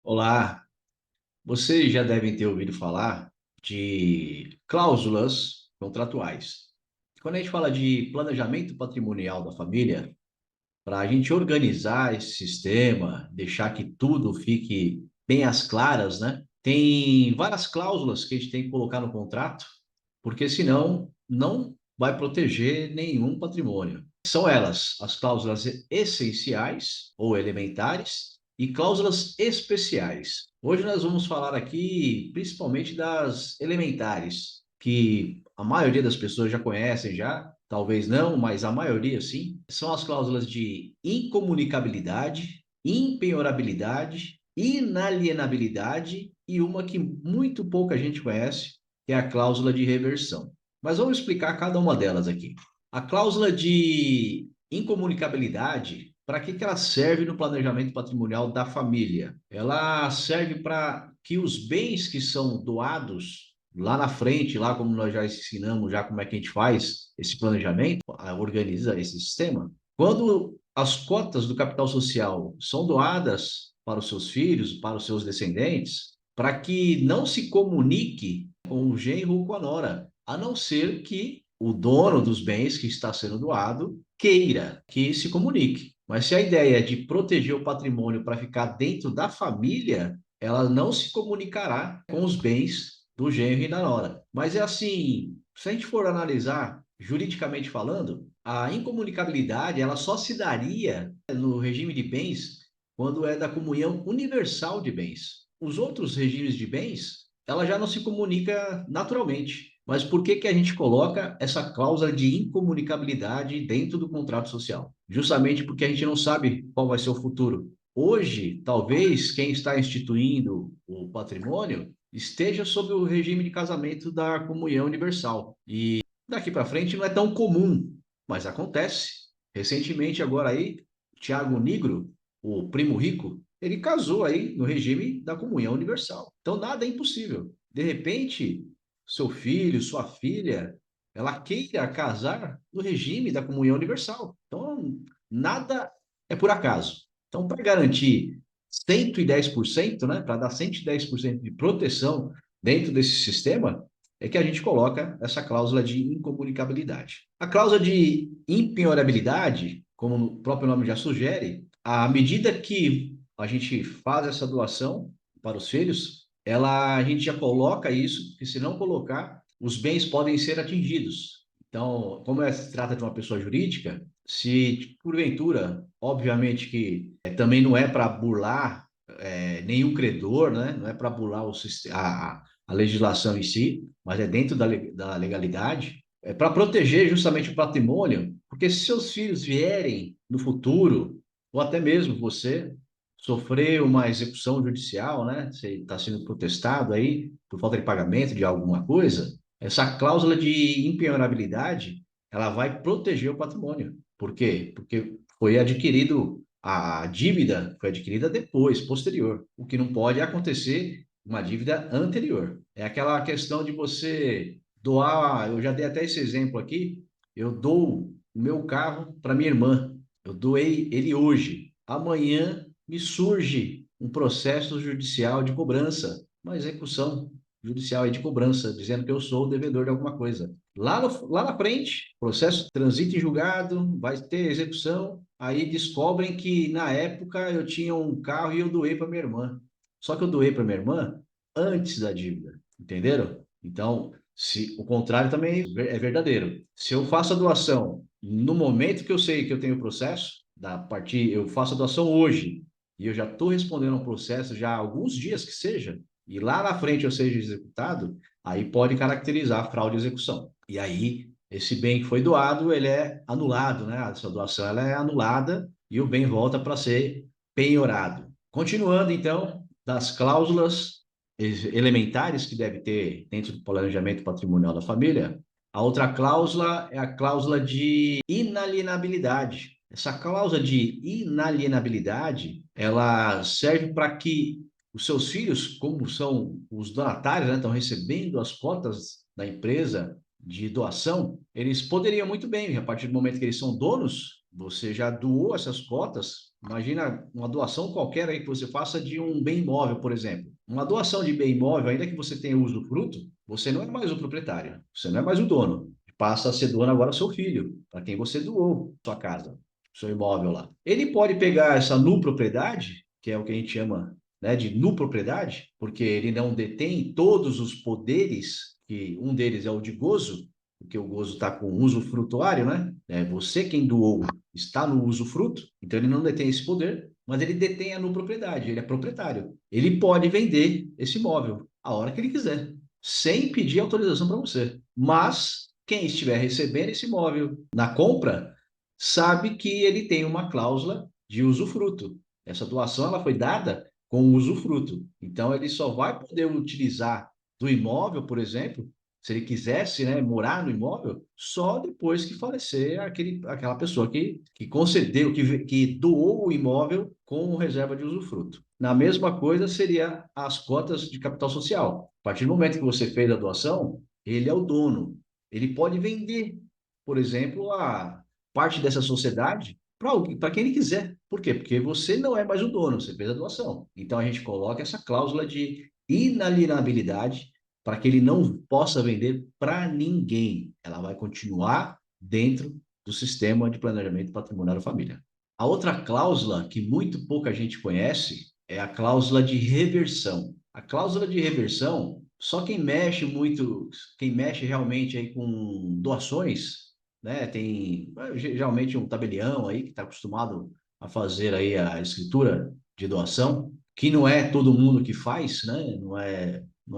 Olá, vocês já devem ter ouvido falar de cláusulas contratuais. Quando a gente fala de planejamento patrimonial da família, para a gente organizar esse sistema, deixar que tudo fique bem às claras, né? Tem várias cláusulas que a gente tem que colocar no contrato, porque senão não vai proteger nenhum patrimônio. São elas as cláusulas essenciais ou elementares e cláusulas especiais. Hoje nós vamos falar aqui principalmente das elementares, que a maioria das pessoas já conhecem já, talvez não, mas a maioria sim. São as cláusulas de incomunicabilidade, impenhorabilidade, inalienabilidade e uma que muito pouca gente conhece, que é a cláusula de reversão. Mas vamos explicar cada uma delas aqui. A cláusula de incomunicabilidade, para que ela serve no planejamento patrimonial da família? Ela serve para que os bens que são doados lá na frente, lá como nós já ensinamos, já como é que a gente faz esse planejamento, organiza esse sistema, quando as cotas do capital social são doadas para os seus filhos, para os seus descendentes, para que não se comunique com o genro ou com a nora, a não ser que o dono dos bens que está sendo doado queira que se comunique. Mas se a ideia é de proteger o patrimônio para ficar dentro da família, ela não se comunicará com os bens do genro e da nora. Mas é assim, se a gente for analisar juridicamente falando, a incomunicabilidade ela só se daria no regime de bens quando é da comunhão universal de bens. Os outros regimes de bens, ela já não se comunica naturalmente. Mas por que que a gente coloca essa cláusula de incomunicabilidade dentro do contrato social? Justamente porque a gente não sabe qual vai ser o futuro. Hoje, talvez quem está instituindo o patrimônio esteja sob o regime de casamento da comunhão universal. E daqui para frente não é tão comum, mas acontece. Recentemente, agora aí, Tiago Nigro, o primo rico, ele casou aí no regime da comunhão universal. Então, nada é impossível. De repente, seu filho, sua filha, ela queira casar no regime da comunhão universal. Então, nada é por acaso. Então, para garantir 110%, né, para dar 110% de proteção dentro desse sistema, é que a gente coloca essa cláusula de incomunicabilidade. A cláusula de impenhorabilidade, como o próprio nome já sugere, à medida que a gente faz essa doação para os filhos, a gente já coloca isso, porque se não colocar, os bens podem ser atingidos. Então, como se trata de uma pessoa jurídica, se porventura, obviamente que também não é para burlar nenhum credor, né? Não é para burlar a legislação em si, mas é dentro da legalidade, é para proteger justamente o patrimônio, porque se seus filhos vierem no futuro, ou até mesmo você, sofrer uma execução judicial, né? Você está sendo protestado aí por falta de pagamento de alguma coisa, essa cláusula de impenhorabilidade, ela vai proteger o patrimônio. Por quê? Porque foi adquirido, a dívida foi adquirida depois, posterior. O que não pode acontecer uma dívida anterior. É aquela questão de você doar, eu já dei até esse exemplo aqui, eu dou o meu carro para minha irmã, eu doei ele hoje. Amanhã me surge um processo judicial de cobrança, uma execução judicial de cobrança, dizendo que eu sou o devedor de alguma coisa. Lá na frente, o processo transita em julgado, vai ter execução, aí descobrem que na época eu tinha um carro e eu doei para minha irmã. Só que eu doei para minha irmã antes da dívida, entenderam? Então, se o contrário também é verdadeiro. Se eu faço a doação no momento que eu sei que eu tenho o processo, eu faço a doação hoje e eu já estou respondendo ao processo já há alguns dias que seja, e lá na frente eu seja executado, aí pode caracterizar a fraude de execução. E aí, esse bem que foi doado, ele é anulado, né? Essa doação ela é anulada e o bem volta para ser penhorado. Continuando, então, das cláusulas elementares que deve ter dentro do planejamento patrimonial da família, a outra cláusula é a cláusula de inalienabilidade. Essa cláusula de inalienabilidade, ela serve para que os seus filhos, como são os donatários, né, estão recebendo as cotas da empresa de doação, eles poderiam muito bem, a partir do momento que eles são donos você já doou essas cotas. Imagina uma doação qualquer aí que você faça de um bem imóvel, por exemplo. Uma doação de bem imóvel, ainda que você tenha usufruto, você não é mais o proprietário, você não é mais o dono. Passa a ser dono agora seu filho, para quem você doou sua casa, seu imóvel lá. Ele pode pegar essa nupropriedade, que é o que a gente chama, né, de nupropriedade, porque ele não detém todos os poderes, que um deles é o de gozo, porque o gozo está com usufrutuário, né? É você quem doou está no usufruto, então ele não detém esse poder, mas ele detém a propriedade, ele é proprietário. Ele pode vender esse imóvel a hora que ele quiser, sem pedir autorização para você. Mas quem estiver recebendo esse imóvel na compra sabe que ele tem uma cláusula de usufruto. Essa doação ela foi dada com usufruto. Então ele só vai poder utilizar do imóvel, por exemplo, se ele quisesse, né, morar no imóvel, só depois que falecer aquela pessoa que concedeu, que doou o imóvel com reserva de usufruto. Na mesma coisa seria as cotas de capital social. A partir do momento que você fez a doação, ele é o dono. Ele pode vender, por exemplo, a parte dessa sociedade para quem ele quiser. Por quê? Porque você não é mais o dono, você fez a doação. Então a gente coloca essa cláusula de inalienabilidade para que ele não possa vender para ninguém. Ela vai continuar dentro do sistema de planejamento patrimonial da família. A outra cláusula que muito pouca gente conhece é a cláusula de reversão. A cláusula de reversão, só quem mexe muito, quem mexe realmente aí com doações, né? Tem geralmente um tabelião aí que está acostumado a fazer aí a escritura de doação, que não é todo mundo que faz, né? Não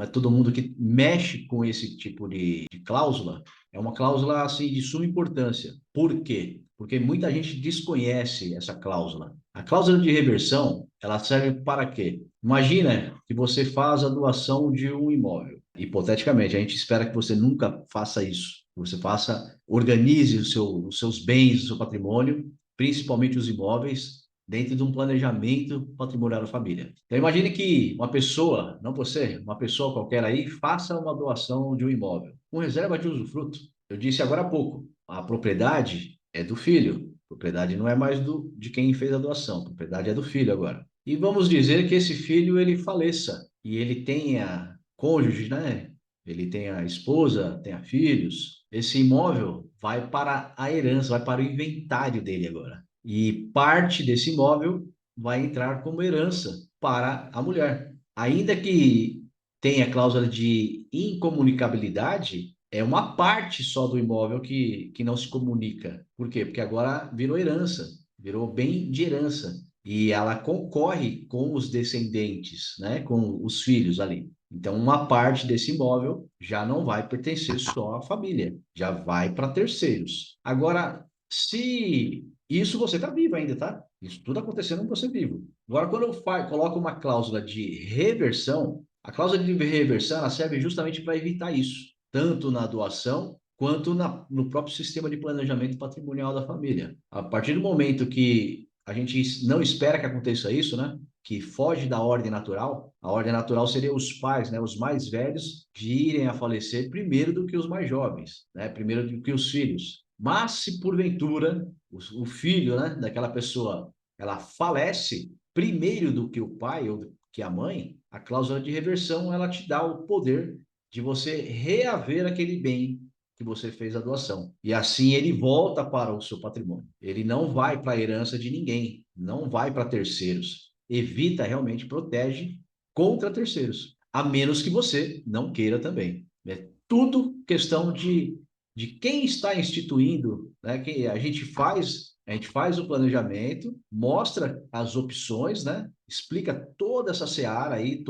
é todo mundo que mexe com esse tipo de cláusula. É uma cláusula assim de suma importância. Por quê? Porque muita gente desconhece essa cláusula. A cláusula de reversão, ela serve para quê? Imagina que você faz a doação de um imóvel. Hipoteticamente, a gente espera que você nunca faça isso. Que você faça, organize os seus bens, o seu patrimônio, principalmente os imóveis, dentro de um planejamento patrimonial da família. Então, imagine que uma pessoa, não você, uma pessoa qualquer aí, faça uma doação de um imóvel, com reserva de usufruto. Eu disse agora há pouco, a propriedade é do filho, a propriedade não é mais de quem fez a doação, a propriedade é do filho agora. E vamos dizer que esse filho ele faleça e ele tenha cônjuge, né? Ele tenha esposa, tenha filhos. Esse imóvel vai para a herança, vai para o inventário dele agora. E parte desse imóvel vai entrar como herança para a mulher. Ainda que tenha cláusula de incomunicabilidade, é uma parte só do imóvel que não se comunica. Por quê? Porque agora virou herança, virou bem de herança. E ela concorre com os descendentes, né? Com os filhos ali. Então, uma parte desse imóvel já não vai pertencer só à família, já vai para terceiros. Agora, se isso você está vivo ainda, tá? Isso tudo acontecendo com você vivo. Agora, quando eu coloco uma cláusula de reversão, a cláusula de reversão ela serve justamente para evitar isso, tanto na doação quanto no próprio sistema de planejamento patrimonial da família. A partir do momento que a gente não espera que aconteça isso, né? Que foge da ordem natural, a ordem natural seria os pais, né, os mais velhos, virem a falecer primeiro do que os mais jovens, né? Primeiro do que os filhos. Mas se porventura o filho, né, daquela pessoa, ela falece primeiro do que o pai ou do que a mãe, a cláusula de reversão ela te dá o poder de você reaver aquele bem que você fez a doação. E assim ele volta para o seu patrimônio. Ele não vai para a herança de ninguém, não vai para terceiros. Evita realmente, protege contra terceiros, a menos que você não queira também. É tudo questão de quem está instituindo, né? Que a gente faz o planejamento, mostra as opções, né? Explica toda essa seara aí,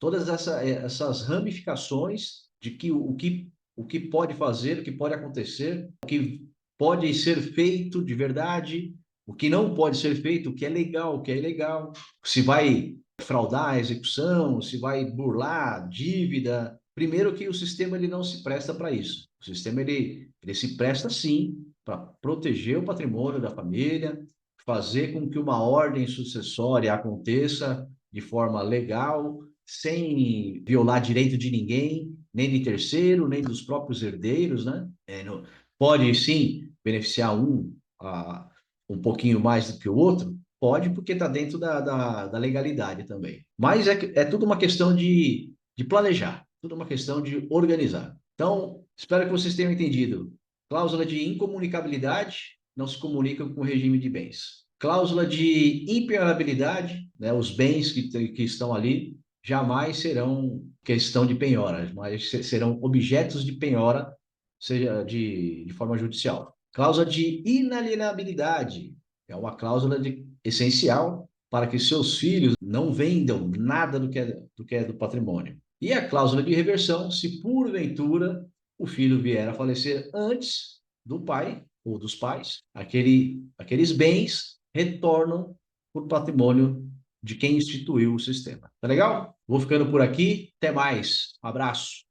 todas essas ramificações de que o que pode fazer, o que pode acontecer, o que pode ser feito de verdade, o que não pode ser feito, o que é legal, o que é ilegal, se vai fraudar a execução, se vai burlar dívida. Primeiro que o sistema ele não se presta para isso. O sistema ele se presta sim para proteger o patrimônio da família, fazer com que uma ordem sucessória aconteça de forma legal, sem violar direito de ninguém, nem de terceiro, nem dos próprios herdeiros, né? Pode sim beneficiar um um pouquinho mais do que o outro? Pode, porque está dentro da legalidade também. Mas é tudo uma questão de planejar, tudo uma questão de organizar. Então, espero que vocês tenham entendido. Cláusula de incomunicabilidade, não se comunica com o regime de bens. Cláusula de impenhorabilidade, né, os bens que estão ali jamais serão questão de penhora, mas serão objetos de penhora, seja de forma judicial. Cláusula de inalienabilidade é uma cláusula essencial para que seus filhos não vendam nada do que é do patrimônio. E a cláusula de reversão, se porventura o filho vier a falecer antes do pai ou dos pais, aqueles bens retornam para o patrimônio de quem instituiu o sistema. Tá legal? Vou ficando por aqui. Até mais. Um abraço.